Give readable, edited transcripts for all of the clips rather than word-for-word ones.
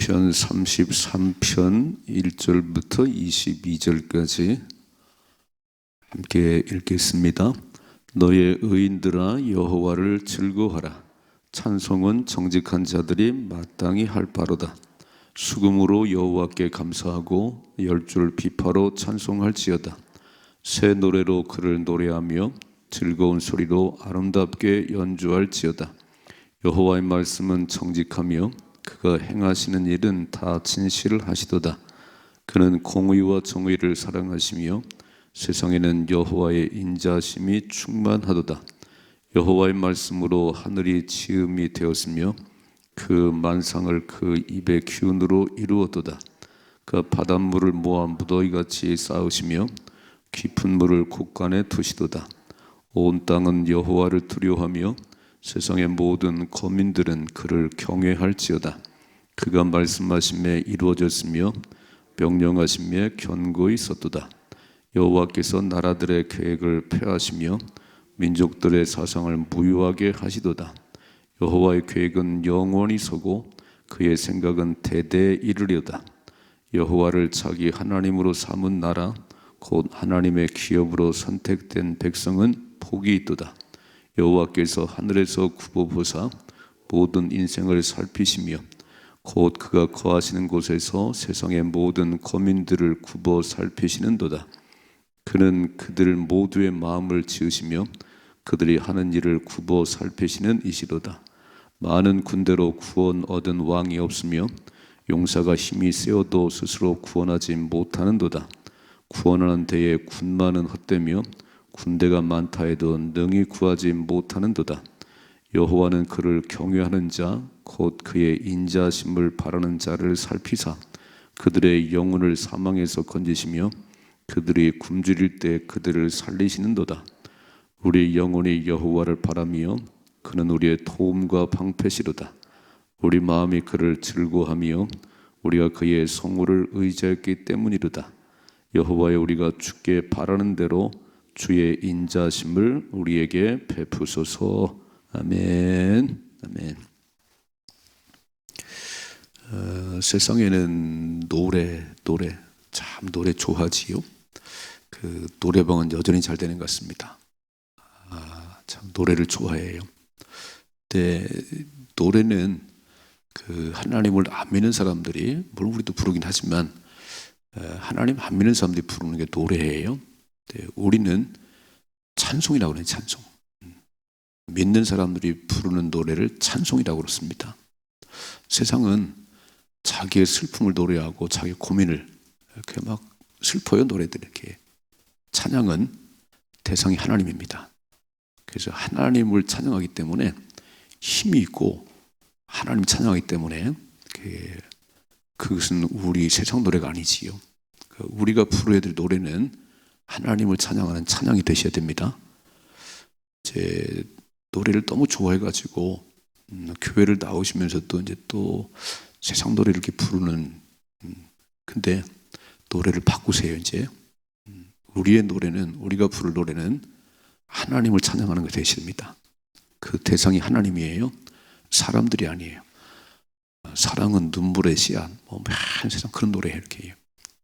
시편 33편 1절부터 22절까지 함께 읽겠습니다. 너의 의인들아 여호와를 즐거워하라. 찬송은 정직한 자들이 마땅히 할 바로다. 수금으로 여호와께 감사하고 열줄 비파로 찬송할지어다. 새 노래로 그를 노래하며 즐거운 소리로 아름답게 연주할지어다. 여호와의 말씀은 정직하며 그가 행하시는 일은 다 진실을 하시도다. 그는 공의와 정의를 사랑하시며 세상에는 여호와의 인자심이 충만하도다. 여호와의 말씀으로 하늘이 지음이 되었으며 그 만상을 그 입의 기운으로 이루었도다. 그 바닷물을 모아 무더기같이 쌓으시며 깊은 물을 곳간에 두시도다. 온 땅은 여호와를 두려워하며 세상의 모든 거민들은 그를 경외할지어다. 그가 말씀하심에 이루어졌으며 명령하심에 견고히 섰도다. 여호와께서 나라들의 계획을 폐하시며 민족들의 사상을 무효하게 하시도다. 여호와의 계획은 영원히 서고 그의 생각은 대대에 이르려다. 여호와를 자기 하나님으로 삼은 나라 곧 하나님의 기업으로 선택된 백성은 복이 있도다. 여호와께서 하늘에서 굽어 보사 모든 인생을 살피시며 곧 그가 거하시는 곳에서 세상의 모든 거민들을 굽어 살피시는도다. 그는 그들 모두의 마음을 지으시며 그들이 하는 일을 굽어 살피시는 이시로다. 많은 군대로 구원 얻은 왕이 없으며 용사가 힘이 세어도 스스로 구원하지 못하는도다. 구원하는 데에 군마는 헛되며 군대가 많다 해도 능히 구하지 못하는도다. 여호와는 그를 경외하는 자 곧 그의 인자심을 바라는 자를 살피사 그들의 영혼을 사망에서 건지시며 그들이 굶주릴 때 그들을 살리시는도다. 우리 영혼이 여호와를 바라며 그는 우리의 도움과 방패시로다. 우리 마음이 그를 즐거워하며 우리가 그의 성호를 의지했기 때문이로다. 여호와여 우리가 주께 바라는 대로 주의 인자심을 우리에게 베푸소서. 아멘. 아멘. 세상에는 노래 참 노래 좋아하지요. 그 노래방은 여전히 잘 되는 것 같습니다. 참 노래를 좋아해요. 근데 노래는 그 하나님을 안 믿는 사람들이 물론 우리도 부르긴 하지만 하나님 안 믿는 사람들이 부르는 게 노래예요. 우리는 찬송이라고 그래요. 찬송. 믿는 사람들이 부르는 노래를 찬송이라고 그렇습니다. 세상은 자기의 슬픔을 노래하고 자기 고민을 이렇게 막 슬퍼요. 노래들 이렇게. 찬양은 대상이 하나님입니다. 그래서 하나님을 찬양하기 때문에 힘이 있고 하나님 찬양하기 때문에 그것은 우리 세상 노래가 아니지요. 우리가 부르어야 될 노래는 하나님을 찬양하는 찬양이 되셔야 됩니다. 제 노래를 너무 좋아해가지고 교회를 나오시면서도 이제 또 세상 노래를 이렇게 부르는 근데 노래를 바꾸세요. 이제 우리의 노래는 우리가 부를 노래는 하나님을 찬양하는 게 되셔야 됩니다. 그 대상이 하나님이에요. 사람들이 아니에요. 사랑은 눈물의 씨앗 많은 세상 그런 노래 이렇게 해요.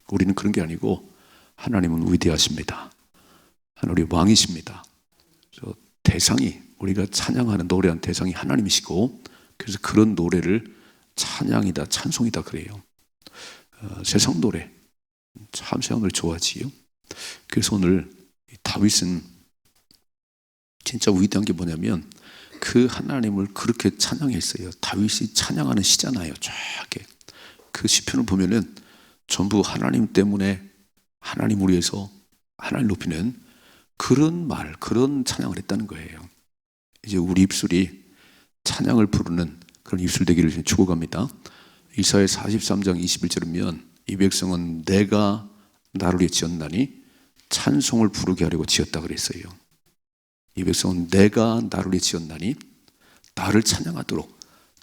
우리는 그런 게 아니고 하나님은 위대하십니다. 하나님 왕이십니다. 그래서 대상이 우리가 찬양하는 노래한 대상이 하나님이시고 그래서 그런 노래를 찬양이다 찬송이다 그래요. 세상 노래 참 세상 노래 좋아하지요. 그래서 오늘 다윗은 진짜 위대한 게 뭐냐면 그 하나님을 그렇게 찬양했어요. 다윗이 찬양하는 시잖아요. 쫙 그 시편을 보면은 전부 하나님 때문에 하나님을 위해서 하나님 높이는 그런 말, 그런 찬양을 했다는 거예요. 이제 우리 입술이 찬양을 부르는 그런 입술 되기를 축원합니다. 이사야 43장 21절이면 이 백성은 내가 나를 위해 지었나니 찬송을 부르게 하려고 지었다 그랬어요. 이 백성은 내가 나를 위해 지었나니 나를 찬양하도록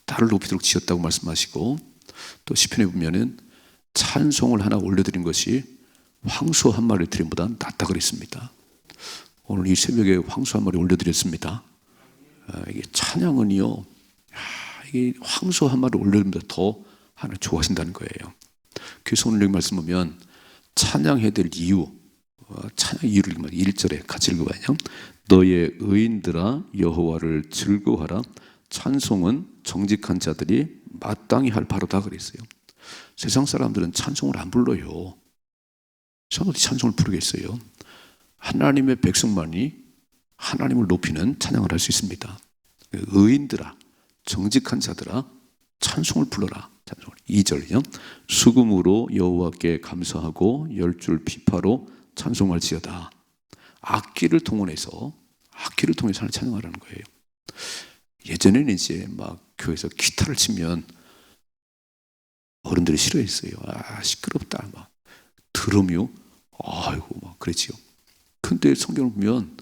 나를 높이도록 지었다고 말씀하시고 또 시편에 보면은 찬송을 하나 올려드린 것이 황소 한 마리를 드린 보다 낫다 그랬습니다. 오늘 이 새벽에 황소 한 마리 올려드렸습니다. 이게 찬양은요, 이게 황소 한 마리 올려드립니다. 더 하나님 좋아하신다는 거예요. 그래서 오늘 여기 말씀 보면 찬양해야 될 이유, 찬양 이유를 1절에 같이 읽어봐요. 너의 의인들아 여호와를 즐거워하라. 찬송은 정직한 자들이 마땅히 할 바로다 그랬어요. 세상 사람들은 찬송을 안 불러요. 저는 어디 찬송을 부르겠어요. 하나님의 백성만이 하나님을 높이는 찬양을 할 수 있습니다. 의인들아, 정직한 자들아, 찬송을 불러라. 2절이요. 수금으로 여호와께 감사하고 열줄 비파로 찬송할지어다. 악기를 통해서 하나님 찬양하라는 거예요. 예전에는 이제 막 교회에서 기타를 치면 어른들이 싫어했어요. 시끄럽다. 막 드럼이요. 아이고 막 그랬지요. 근데 성경을 보면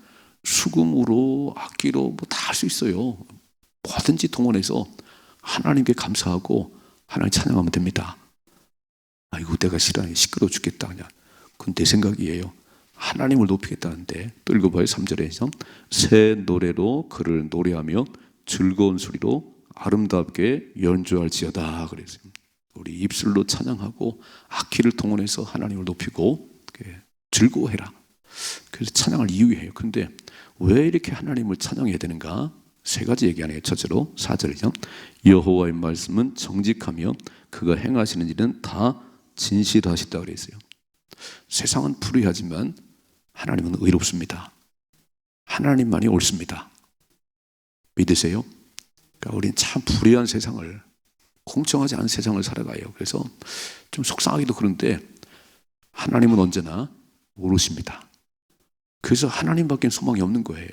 수금으로 악기로 뭐 다 할 수 있어요. 뭐든지 동원해서 하나님께 감사하고 하나님 찬양하면 됩니다. 아이고 내가 싫어하니 시끄러워 죽겠다 그냥. 그건 내 생각이에요. 하나님을 높이겠다는데 또 읽어봐요. 3절에서 새 노래로 그를 노래하며 즐거운 소리로 아름답게 연주할지어다 그랬어요. 우리 입술로 찬양하고 악기를 동원해서 하나님을 높이고 즐거워해라. 그래서 찬양을 이유해요. 그런데 왜 이렇게 하나님을 찬양해야 되는가? 세 가지 얘기하네요. 첫째로 4절이죠. 여호와의 말씀은 정직하며 그가 행하시는 일은 다 진실하시다 그랬어요. 세상은 불의하지만 하나님은 의롭습니다. 하나님만이 옳습니다. 믿으세요? 그러니까 우리는 참 불의한 세상을, 공정하지 않은 세상을 살아가요. 그래서 좀 속상하기도 그런데 하나님은 언제나 옳으십니다. 그래서 하나님밖에 소망이 없는 거예요.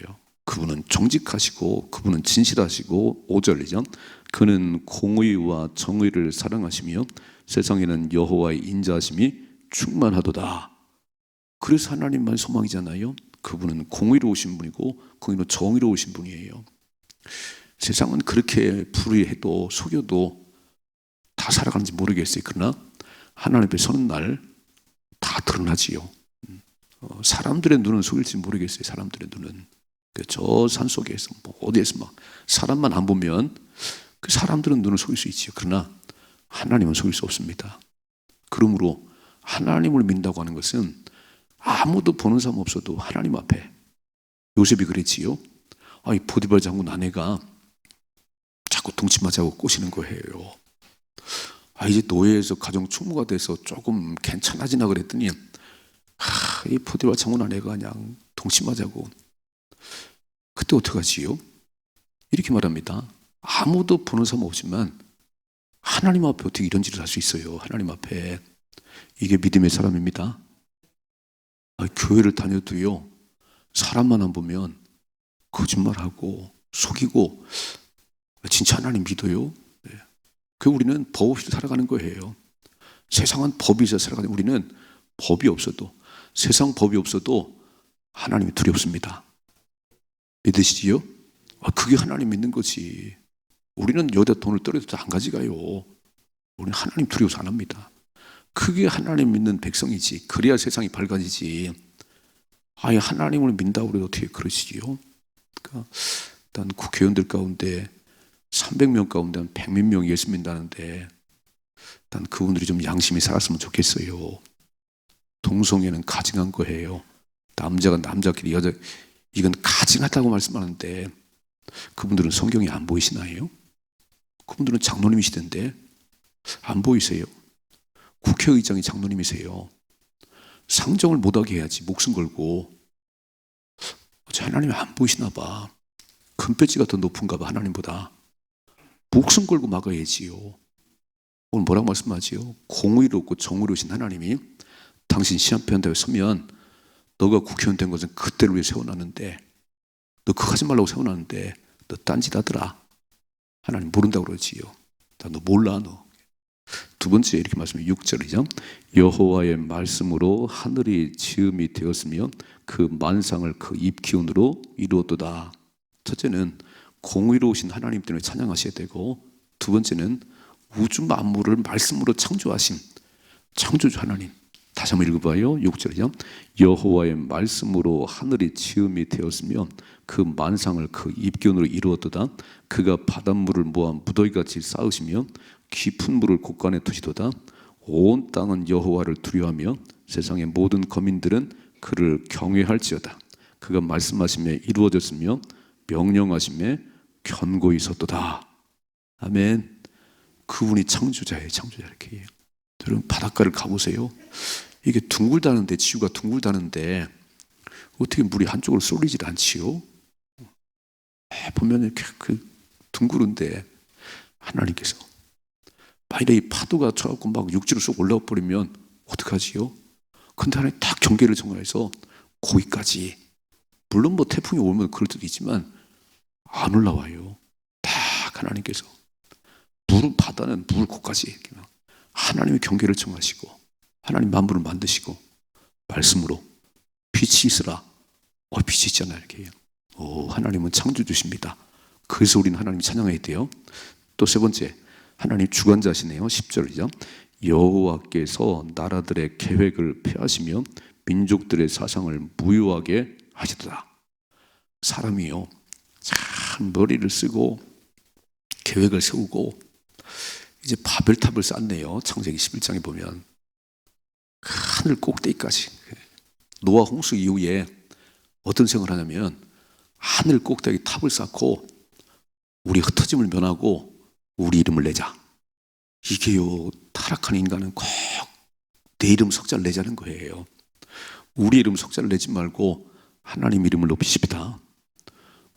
그분은 정직하시고 그분은 진실하시고 5절이죠. 그는 공의와 정의를 사랑하시며 세상에는 여호와의 인자하심이 충만하도다. 그래서 하나님만 소망이잖아요. 그분은 공의로우신 분이고 그분은 정의로우신 분이에요. 세상은 그렇게 불의해도 속여도 다 살아가는지 모르겠어요. 그러나 하나님 앞에 서는 날 다 드러나지요. 사람들의 눈은 속일지 모르겠어요. 사람들의 눈은 저 산속에서 뭐 어디에서 막 사람만 안 보면 그 사람들은 눈을 속일 수 있지요. 그러나 하나님은 속일 수 없습니다. 그러므로 하나님을 믿는다고 하는 것은 아무도 보는 사람 없어도 하나님 앞에, 요셉이 그랬지요. 이 보디발 장군 아내가 자꾸 동침하자고 꼬시는 거예요. 이제 노예에서 가정 충무가 돼서 조금 괜찮아지나 그랬더니 이 보디발 장군 아내가 그냥 동침하자고. 그때 어떡하지요? 이렇게 말합니다. 아무도 보는 사람 없지만 하나님 앞에 어떻게 이런 짓을 할 수 있어요? 하나님 앞에. 이게 믿음의 사람입니다. 교회를 다녀도요, 사람만 안 보면 거짓말하고 속이고 진짜 하나님 믿어요? 그 우리는 법 없이 살아가는 거예요. 세상은 법이 있어 살아가는, 우리는 법이 없어도, 세상 법이 없어도 하나님이 두렵습니다. 믿으시지요? 그게 하나님 믿는 거지. 우리는 여기다 돈을 떨어져도 안 가져가요. 우리는 하나님 두려워서 안 합니다. 그게 하나님 믿는 백성이지. 그래야 세상이 밝아지지. 하나님을 믿는다고 그래도 어떻게 그러시지요? 그러니까 일단 국회의원들 가운데 300명 가운데 한 100몇 명이 예수 믿는다는데 일단 그분들이 좀 양심이 살았으면 좋겠어요. 동성애는 가증한 거예요. 남자가 남자끼리 여자, 이건 가증하다고 말씀하는데 그분들은 성경이 안 보이시나요? 그분들은 장로님이시던데 안 보이세요? 국회의장이 장로님이세요. 상정을 못하게 해야지. 목숨 걸고. 하나님이 안 보이시나 봐. 금배지가 더 높은가 봐. 하나님보다. 목숨 걸고 막아야지요. 오늘 뭐라고 말씀하지요? 공의롭고 정의로우신 하나님이 당신 시한편에 서면 너가 국회의원 된 것은 그때를 위해 세워놨는데 너 그거 하지 말라고 세워놨는데 너 딴짓 하더라. 하나님 모른다고 그러지요. 너 몰라 너. 두 번째 이렇게 말씀해 6절이죠. 여호와의 말씀으로 하늘이 지음이 되었으며 그 만상을 그 입 기운으로 이루었도다. 첫째는 공의로우신 하나님 때문에 찬양하셔야 되고, 두 번째는 우주 만물을 말씀으로 창조하신 창조주 하나님, 다시 한번 읽어봐요. 6절이죠. 여호와의 말씀으로 하늘이 지음이 되었으며 그 만상을 그 입견으로 이루었도다. 그가 바닷물을 모아 무더기같이 쌓으시며 깊은 물을 곳간에 두시도다. 온 땅은 여호와를 두려워하며 세상의 모든 거민들은 그를 경외할지어다. 그가 말씀하심에 이루어졌으며 명령하심에 견고히 섰도다. 아멘. 그분이 창조자예요. 창조자. 이렇게 해요. 여러분 바닷가를 가보세요. 이게 둥글다는데, 지구가 둥글다는데 어떻게 물이 한쪽으로 쏠리질 않지요? 보면 이렇게 둥그런데 하나님께서 만약에 이 파도가 쳐갖고 막 육지로 쏙 올라와 버리면 어떡하지요? 근데 하나님 딱 경계를 정해서 거기까지, 물론 뭐 태풍이 오면 그럴 때도 있지만 안 올라와요. 딱 하나님께서 물은, 바다는 물 곳까지 하나님의 경계를 정하시고 하나님 만물을 만드시고 말씀으로 빛이 있으라. 빛이 있잖아요. 이렇게. 하나님은 창조주십니다. 그래서 우리는 하나님 찬양해야 돼요. 또 세 번째, 하나님 주관자시네요. 10절이죠. 여호와께서 나라들의 계획을 폐하시며 민족들의 사상을 무효하게 하시더라. 사람이요, 참 머리를 쓰고 계획을 세우고 이제 바벨탑을 쌓네요. 창세기 11장에 보면 하늘 꼭대기까지. 노아 홍수 이후에 어떤 생각을 하냐면 하늘 꼭대기 탑을 쌓고 우리 흩어짐을 면하고 우리 이름을 내자. 이게요, 타락한 인간은 꼭 내 이름 석자를 내자는 거예요. 우리 이름 석자를 내지 말고 하나님 이름을 높이십니다.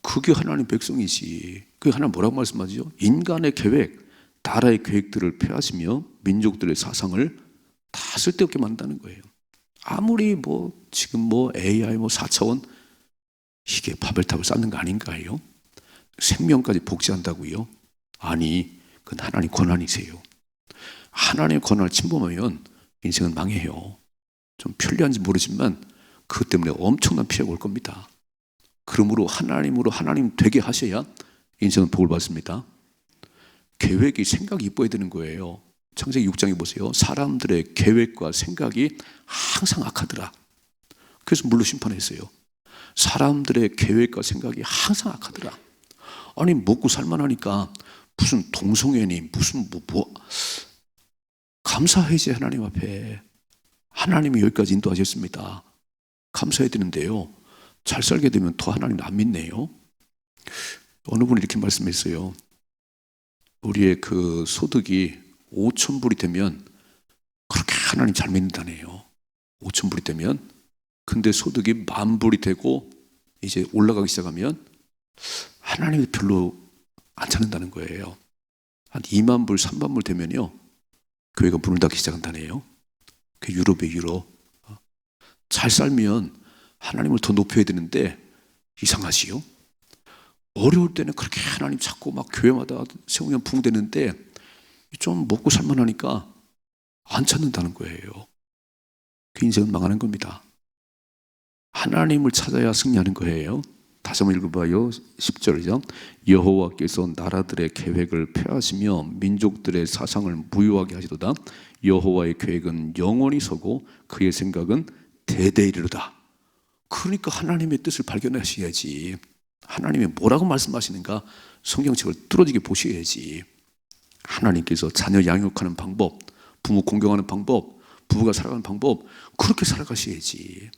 그게 하나님 백성이지. 그게 하나님 뭐라고 말씀하죠? 인간의 계획, 나라의 계획들을 폐하시며 민족들의 사상을 다 쓸데없게 만든다는 거예요. 아무리 지금 AI 4차원 이게 바벨탑을 쌓는 거 아닌가요? 생명까지 복제한다고요? 아니, 그건 하나님 권한이세요. 하나님 권한을 침범하면 인생은 망해요. 좀 편리한지 모르지만 그것 때문에 엄청난 피해가 올 겁니다. 그러므로 하나님으로 하나님 되게 하셔야 인생은 복을 받습니다. 계획이, 생각이 이뻐야 되는 거예요. 창세기 6장에 보세요. 사람들의 계획과 생각이 항상 악하더라. 그래서 물로 심판했어요. 사람들의 계획과 생각이 항상 악하더라. 아니, 먹고 살만하니까 무슨 동성애니 무슨 감사해야지. 하나님 앞에 하나님이 여기까지 인도하셨습니다. 감사해야 되는데요, 잘 살게 되면 더 하나님 안 믿네요. 어느 분이 이렇게 말씀했어요. 우리의 그 소득이 5,000불이 되면 그렇게 하나님 잘 믿는다네요. 5,000불이 되면. 근데 소득이 10,000불이 되고 이제 올라가기 시작하면 하나님이 별로 안 찾는다는 거예요. 한 20,000불, 30,000불 되면요, 교회가 문을 닫기 시작한다네요. 그 유럽이에요, 유럽. 잘 살면 하나님을 더 높여야 되는데 이상하지요? 어려울 때는 그렇게 하나님 찾고 막 교회마다 세우면 붕대는데 좀 먹고 살만하니까 안 찾는다는 거예요. 그 인생은 망하는 겁니다. 하나님을 찾아야 승리하는 거예요. 다시 한번 읽어봐요. 10절이죠. 여호와께서 나라들의 계획을 폐하시며 민족들의 사상을 무효하게 하시도다. 여호와의 계획은 영원히 서고 그의 생각은 대대이르다. 그러니까 하나님의 뜻을 발견하셔야지. 하나님이 뭐라고 말씀하시는가 성경책을 뚫어지게 보셔야지. 하나님께서 자녀 양육하는 방법, 부모 공경하는 방법, 부부가 살아가는 방법, 그렇게 살아가셔야지.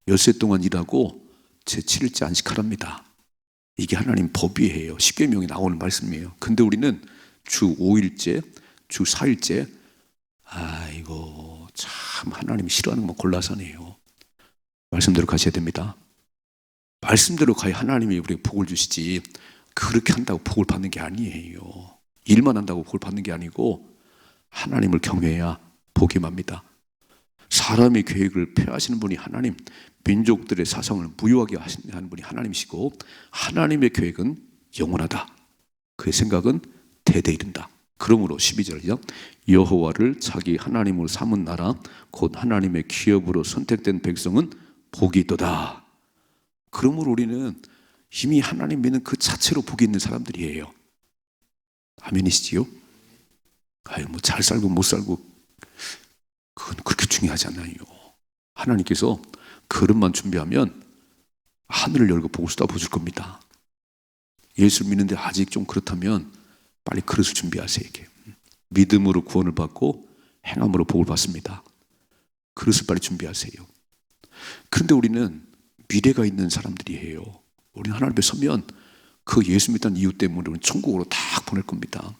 엿새 동안 일하고 제7일째 안식하랍니다. 이게 하나님 법이에요. 십계명에 나오는 말씀이에요. 근데 우리는 주 5일째, 주 4일째, 이거 참 하나님이 싫어하는 것만 골라서 하네요. 말씀대로 가셔야 됩니다. 말씀대로 가야 하나님이 우리에게 복을 주시지, 그렇게 한다고 복을 받는 게 아니에요. 일만 한다고 복을 받는 게 아니고 하나님을 경외해야 복이 맙니다. 사람의 계획을 폐하시는 분이 하나님, 민족들의 사상을 무효하게 하시는 분이 하나님이시고 하나님의 계획은 영원하다. 그의 생각은 대대 이른다. 그러므로 12절이죠. 여호와를 자기 하나님으로 삼은 나라 곧 하나님의 기업으로 선택된 백성은 복이 있도다. 그러므로 우리는 이미 하나님 믿는 그 자체로 복이 있는 사람들이에요. 아멘이시지요? 잘 살고 못 살고 그건 그렇게 중요하지 중요하지 않아요. 하나님께서 그릇만 준비하면 하늘을 열고 복을 쏟아부어줄 겁니다. 예수를 믿는데 아직 좀 그렇다면 빨리 그릇을 준비하세요. 이렇게. 믿음으로 구원을 받고 행함으로 복을 받습니다. 그릇을 빨리 준비하세요. 그런데 우리는 미래가 있는 사람들이에요. 우리는 하나님 앞에 서면 그 예수 믿다는 이유 때문에 우리는 천국으로 딱 보낼 겁니다.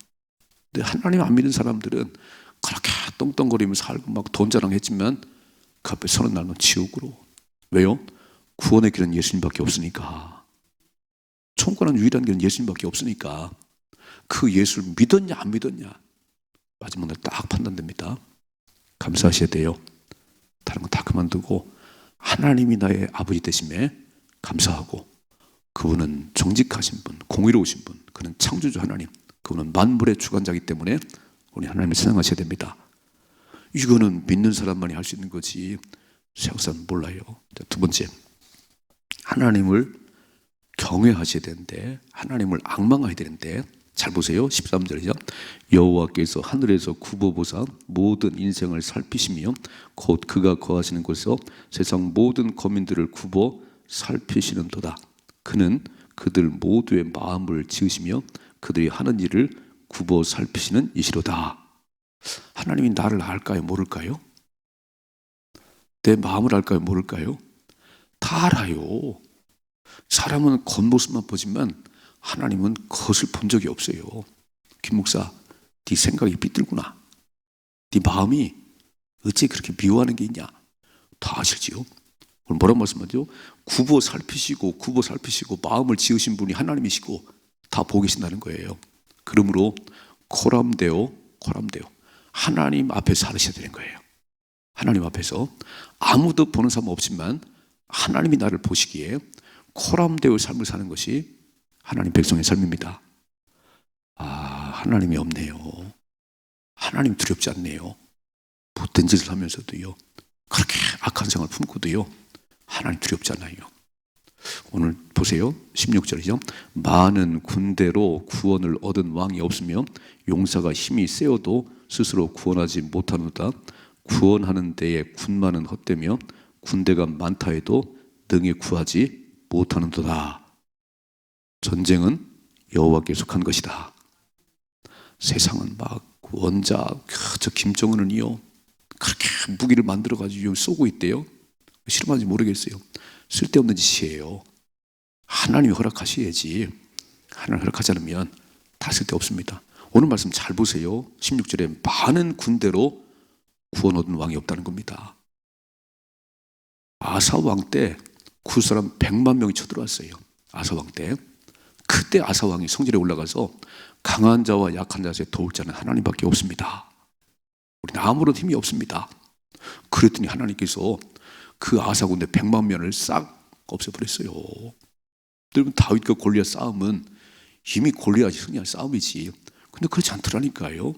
근데 하나님 안 믿는 사람들은 그렇게 떵떵거리며 살고 막 돈 자랑했지만 그 앞에 서는 날은 지옥으로. 왜요? 구원의 길은 예수님밖에 없으니까. 천국 가는 유일한 길은 예수님밖에 없으니까. 그 예수를 믿었냐 안 믿었냐 마지막 날 딱 판단됩니다. 감사하셔야 돼요. 다른 건 다 그만두고 하나님이 나의 아버지 되심에 감사하고, 그분은 정직하신 분, 공의로우신 분, 그는 창조주 하나님, 그분은 만물의 주관자이기 때문에 우리 하나님을 찬양하셔야 됩니다. 이거는 믿는 사람만이 할 수 있는 거지 세상 사람은 몰라요. 자, 두 번째, 하나님을 경외하셔야 되는데, 하나님을 앙망해야 되는데, 잘 보세요. 13절이죠. 여호와께서 하늘에서 굽어보사 모든 인생을 살피시며 곧 그가 거하시는 곳에서 세상 모든 거민들을 굽어 살피시는도다. 그는 그들 모두의 마음을 지으시며 그들이 하는 일을 굽어 살피시는 이시로다. 하나님이 나를 알까요? 모를까요? 내 마음을 알까요? 모를까요? 다 알아요. 사람은 겉모습만 보지만 하나님은 그것을 본 적이 없어요. 김 목사, 네 생각이 삐뚤구나. 네 마음이 어찌 그렇게 미워하는 게 있냐. 다 아실지요? 오늘 뭐라고 말씀하죠? 굽어 살피시고 마음을 지으신 분이 하나님이시고 다 보고 계신다는 거예요. 그러므로 코람데오 하나님 앞에 살으셔야 되는 거예요. 하나님 앞에서 아무도 보는 사람 없지만 하나님이 나를 보시기에 코람데오 삶을 사는 것이 하나님 백성의 삶입니다. 하나님이 없네요. 하나님 두렵지 않네요. 못된 짓을 하면서도요, 그렇게 악한 생활을 품고도요, 하나님 두렵지 않아요. 오늘 보세요. 16절이죠. 많은 군대로 구원을 얻은 왕이 없으며 용사가 힘이 세어도 스스로 구원하지 못하노다. 구원하는 데에 군마는 헛되며 군대가 많다 해도 능히 구하지 못하는도다. 전쟁은 여호와께 속한 것이다. 세상은 막 원자, 저 김정은은요 그렇게 무기를 만들어가지고 쏘고 있대요. 실험하는지 모르겠어요. 쓸데없는 짓이에요. 하나님이 허락하셔야지. 하나님 허락하지 않으면 다 쓸데없습니다. 오늘 말씀 잘 보세요. 16절에 많은 군대로 구원 얻은 왕이 없다는 겁니다. 아사 왕 때 구 사람 100만 명이 쳐들어왔어요. 아사 왕 때. 그때 아사 왕이 성전에 올라가서 강한 자와 약한 자에 도울 자는 하나님밖에 없습니다. 우리는 아무런 힘이 없습니다. 그랬더니 하나님께서 그 아사 군대 100만 명을 싹 없애버렸어요. 여러분, 다윗과 골리앗 싸움은 이미 골리앗이 승리한 싸움이지. 근데 그렇지 않더라니까요.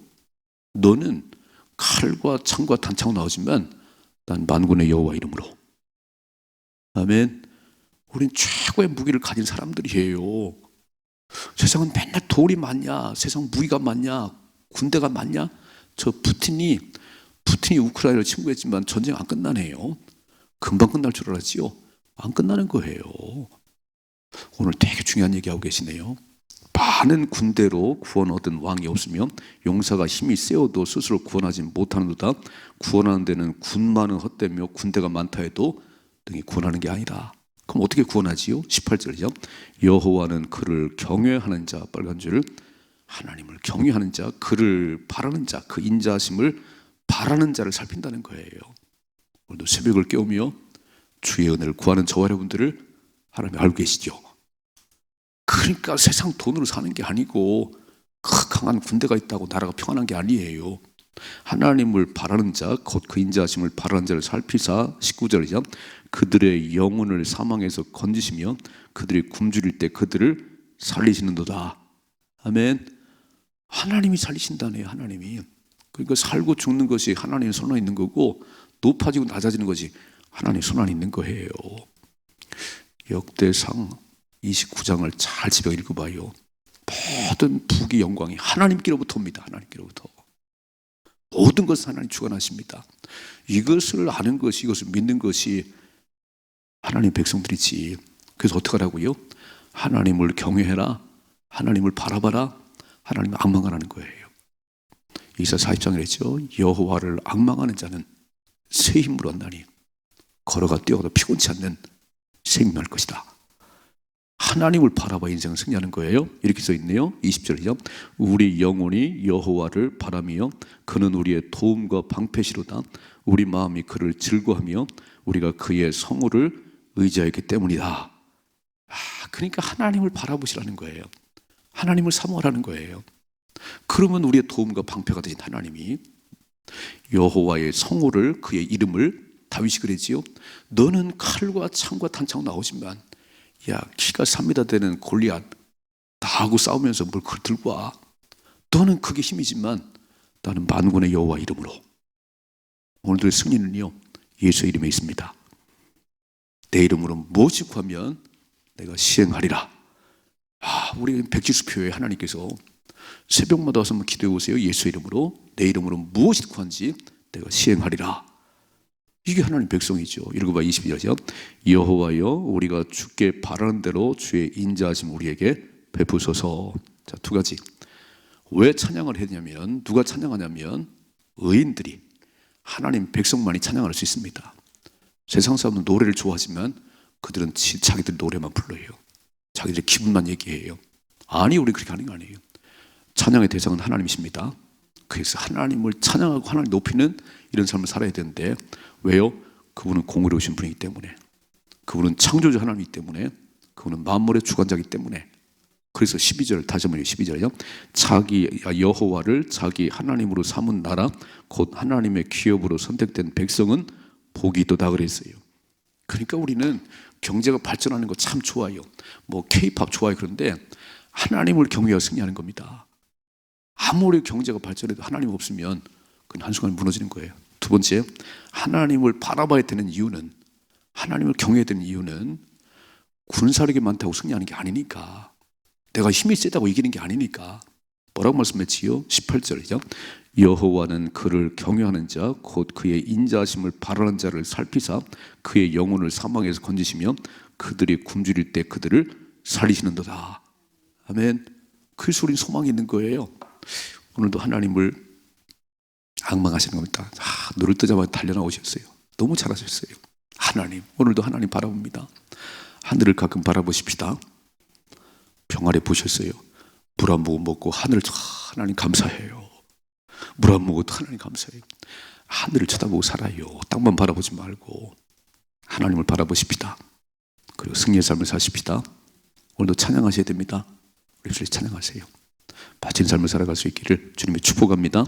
너는 칼과 창과 단창으로 나오지만 난 만군의 여호와 이름으로. 아멘. 우린 최고의 무기를 가진 사람들이에요. 세상은 맨날 돌이 많냐, 세상 무기가 많냐, 군대가 많냐. 저 푸틴이 우크라이나를 침공했지만 전쟁 안 끝나네요. 금방 끝날 줄 알았지요. 안 끝나는 거예요. 오늘 되게 중요한 얘기하고 계시네요. 많은 군대로 구원 얻은 왕이 없으며 용사가 힘이 세어도 스스로 구원하지 못하는도다. 구원하는 데는 군마는 헛되며 군대가 많다 해도 등이 구원하는 게 아니다. 그럼 어떻게 구원하지요? 18절이죠. 여호와는 그를 경외하는 자, 빨간 줄, 하나님을 경외하는 자, 그를 바라는 자, 그 인자하심을 바라는 자를 살핀다는 거예요. 오늘도 새벽을 깨우며 주의 은혜를 구하는 저와 여러분들을 하나님이 알고 계시죠. 그러니까 세상 돈으로 사는 게 아니고 강한 군대가 있다고 나라가 평안한 게 아니에요. 하나님을 바라는 자, 곧 그 인자하심을 바라는 자를 살피사 19절이죠. 그들의 영혼을 사망에서 건지시며 그들이 굶주릴 때 그들을 살리시는도다. 아멘. 하나님이 살리신다네요. 하나님이. 그러니까 살고 죽는 것이 하나님의 손 안에 있는 거고 높아지고 낮아지는 것이 하나님의 손 안에 있는 거예요. 역대상 29장을 잘 집에 읽어봐요. 모든 부귀 영광이 하나님께로부터 옵니다. 하나님께로부터. 모든 것을 하나님 주관하십니다. 이것을 아는 것이, 이것을 믿는 것이 하나님 백성들이지. 그래서 어떻게 하라고요? 하나님을 경외해라, 하나님을 바라봐라, 하나님을 앙망하라는 거예요. 이사야 40장에 했죠. 여호와를 앙망하는 자는 새 힘으로 한다니 걸어가 뛰어가도 피곤치 않는 새 힘을 할 것이다. 하나님을 바라봐 인생을 승리하는 거예요. 이렇게 써 있네요. 20절이죠. 우리 영혼이 여호와를 바라며 그는 우리의 도움과 방패시로다. 우리 마음이 그를 즐거워하며 우리가 그의 성호를 의지하였기 때문이다. 그러니까 하나님을 바라보시라는 거예요. 하나님을 사모하라는 거예요. 그러면 우리의 도움과 방패가 되신 하나님이 여호와의 성호를, 그의 이름을, 다윗이 그랬지요. 너는 칼과 창과 탄창으로 나오지만 야, 키가 3m 되는 골리앗 나하고 싸우면서 뭘 그걸 들고 와. 너는 그게 힘이지만 나는 만군의 여호와 이름으로. 오늘들의 승리는요, 예수의 이름에 있습니다. 내 이름으로 무엇이 구하면 내가 시행하리라. 우리 백지수표에 하나님께서 새벽마다 와서 한번 기도해 보세요. 예수의 이름으로, 내 이름으로 무엇이 구한지 내가 시행하리라. 이게 하나님 백성이죠. 읽어봐. 22절이요. 여호와여, 우리가 주께 바라는 대로 주의 인자하심 우리에게 베푸소서. 자, 두 가지. 왜 찬양을 했냐면, 누가 찬양하냐면 의인들이, 하나님 백성만이 찬양할 수 있습니다. 세상 사람은 노래를 좋아하지만 그들은 자기들 노래만 불러요. 자기들의 기분만 얘기해요. 아니, 우리 그렇게 하는 거 아니에요. 찬양의 대상은 하나님이십니다. 그래서 하나님을 찬양하고 하나님 높이는 이런 삶을 살아야 되는데, 왜요? 그분은 공의로우신 분이기 때문에, 그분은 창조주 하나님이기 때문에, 그분은 만물의 주관자이기 때문에. 그래서 12절, 다시 한번 12절이요. 자기 여호와를 자기 하나님으로 삼은 나라 곧 하나님의 기업으로 선택된 백성은 복이 있도다 그랬어요. 그러니까 우리는 경제가 발전하는 거 참 좋아요. 뭐 K-팝 좋아요. 그런데 하나님을 경외하여 승리하는 겁니다. 아무리 경제가 발전해도 하나님 없으면 그건 한순간에 무너지는 거예요. 두 번째, 하나님을 바라봐야 되는 이유는, 하나님을 경외해야 되는 이유는 군사력이 많다고 승리하는 게 아니니까, 내가 힘이 세다고 이기는 게 아니니까. 뭐라고 말씀했지요? 18절이죠. 여호와는 그를 경외하는 자 곧 그의 인자하심을 바라는 자를 살피사 그의 영혼을 사망에서 건지시며 그들이 굶주릴 때 그들을 살리시는도다. 아멘. 그래서 우리는 소망이 있는 거예요. 오늘도 하나님을 앙망하시는 겁니다. 눈을 뜨자마자 달려나오셨어요. 너무 잘하셨어요. 하나님, 오늘도 하나님 바라봅니다. 하늘을 가끔 바라보십시다. 병아리 보셨어요. 물 한 모금 먹고 하늘을 하나님 감사해요. 물 한 모금 하나님 감사해요. 하늘을 쳐다보고 살아요. 땅만 바라보지 말고 하나님을 바라보십시다. 그리고 승리의 삶을 사십시다. 오늘도 찬양하셔야 됩니다. 우리 찬양하세요. 바친 삶을 살아갈 수 있기를 주님의 축복합니다.